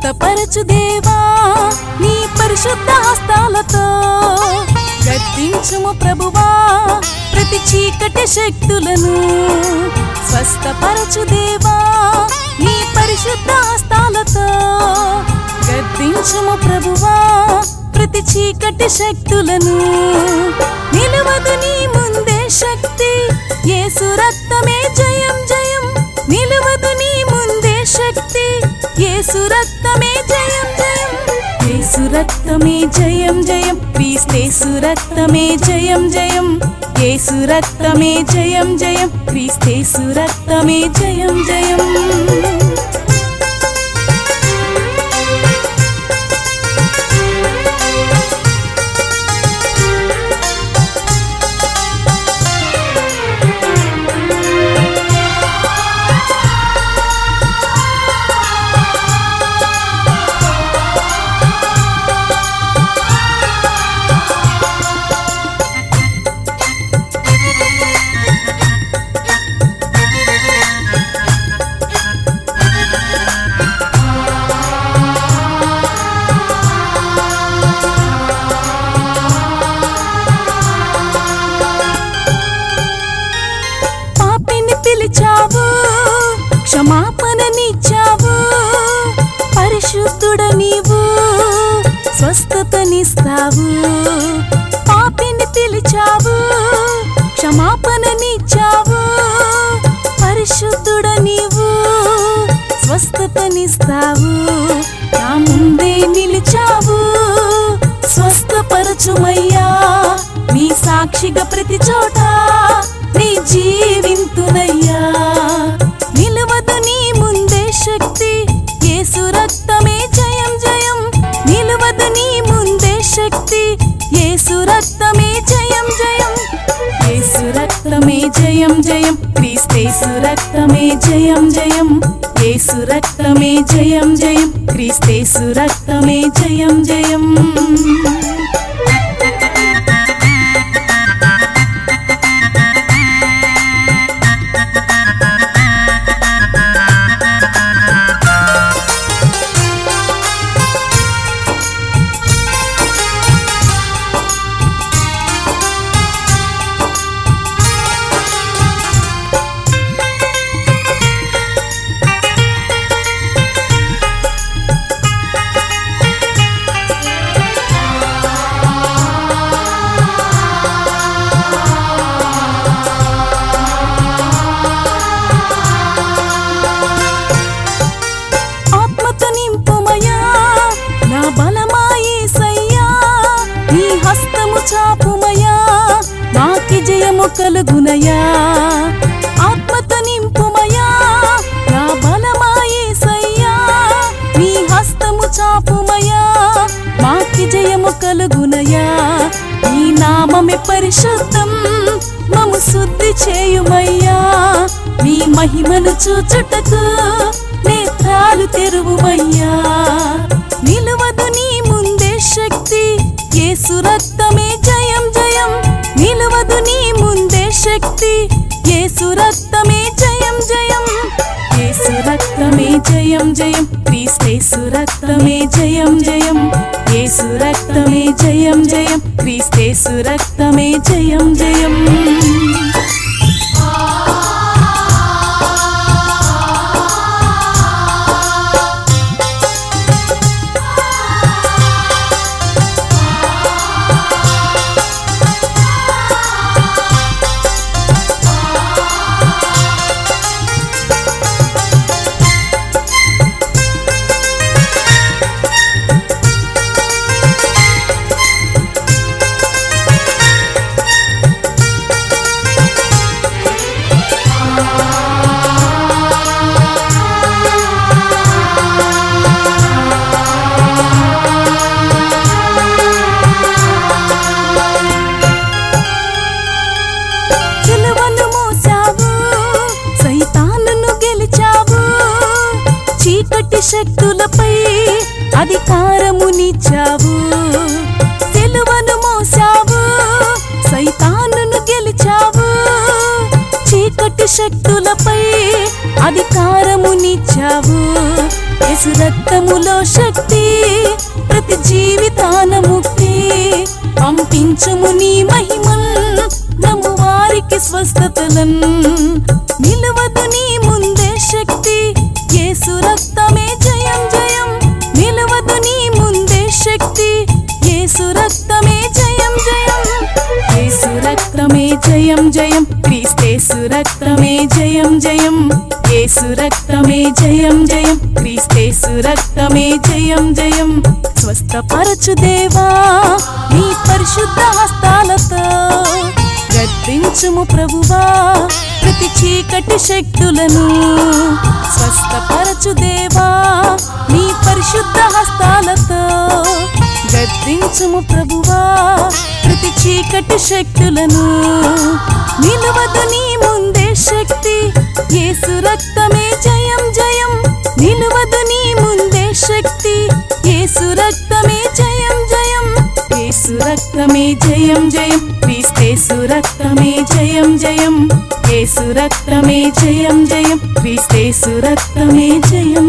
స్వస్థపరచు దేవా నీ పరిశుద్ధ హస్తాలతో గద్దించుము ప్రభువా ప్రతి చీకటి శక్తులను స్వస్థపరచు దేవా నీ పరిశుద్ధ హస్తాలతో గద్దించుము ప్రభువా ప్రతి చీకటి శక్తులను నిలవదు నీ ముందే శక్తి యేసు రక్తమే జయం జయం నిలవదు నీ ముందే శక్తి యేసు రక్తమే జయం జయం యేసు రక్తమే జయం జయం క్రీస్తేసు రక్తమే జయం జయం యేసు రక్తమే జయం జయం క్రీస్తేసు రక్తమే జయం జయం క్షమాపణనిచ్చావు పరిశుద్ధుడ నీవు స్వస్థతనిస్తావు పాపిని పిలిచావు క్షమాపణనిచ్చావు పరిశుద్ధుడ నీవు స్వస్థతనిస్తావు నా ముందే నిలిచావు స్వస్థపరచుమయ్యా నీ సాక్షిగా ప్రతి చోట నీ జీవింతునయ్యా నిలవదు నీ ముందే శక్తి యేసు రక్తమే జయం జయం నిలవదు నీ ముందే శక్తి యేసు రక్తమే జయం జయం యేసు రక్తమే జయం జయం క్రీస్తేసు రక్తమే జయం జయం యేసు రక్తమే జయం జయం క్రీస్తేసు రక్తమే జయం జయం చాపుమయా నాకి జయము కలుగునయా ఆత్మతో నింపుమయా నా బలమా యేసయ్యా నీ హస్తము చాపుమయా నాకి జయము కలుగునయా నీ నామమే పరిశుద్ధం మమ్ము శుద్ధి చేయుమయ్యా నీ మహిమను చూచుటకు నేత్రాలు తెరువుమయ్యా నిలవదు నీ ముందే శక్తి యేసు రక్తమే జయం జయం నిలవదు నీ ముందే శక్తి యేసు రక్తమే జయం జయం యేసు రక్తమే జయం జయం క్రీస్తేసు రక్తమే జయం జయం యేసు రక్తమే జయం జయం క్రీస్తేసు రక్తమే జయం జయం శక్తులపై అధికారమునిచ్చావు సిలువను మోసావు సైతానును గెలిచావు చీకటి శక్తులపై అధికారమునిచ్చావు యేసు రక్తములో శక్తి, ప్రతి జీవితాన ముక్తి. పంపించుము నీ మహిమన్, నమ్ము వారికి స్వస్థతలన్. నిలవదు నీ ముందే శక్తి, యేసు రక్తమే జయం జయం. నిలవదు నీ ముందే శక్తి, యేసు రక్తమే జయం జయం. యేసు రక్తమే జయం జయం, క్రీస్తేసు రక్తమే జయం జయం. యేసు రక్తమే జయం జయం, క్రీస్తేసు రక్తమే జయం జయం. స్వస్థపరచు దేవా నీ పరిశుద్ధ హస్తాలతో, గద్దించుము ప్రభువా ప్రతి చీకటి శక్తులను. స్వస్థపరచు దేవా నీ పరిశుద్ధ హస్తాలతో, గద్దించుము ప్రభువా ప్రతి చీకటి శక్తులను. నిలవదు నీ ముందే శక్తి, యేసు రక్తమే జయం జయం. నిలవదు నీ ముందే శక్తి, యేసు రక్తమే జయం జయం. యేసు రక్తమే జయం జయం, క్రీస్తేసు రక్తమే జయం జయం. యేసు రక్తమే జయం జయం, క్రీస్తేసు రక్తమే జయం.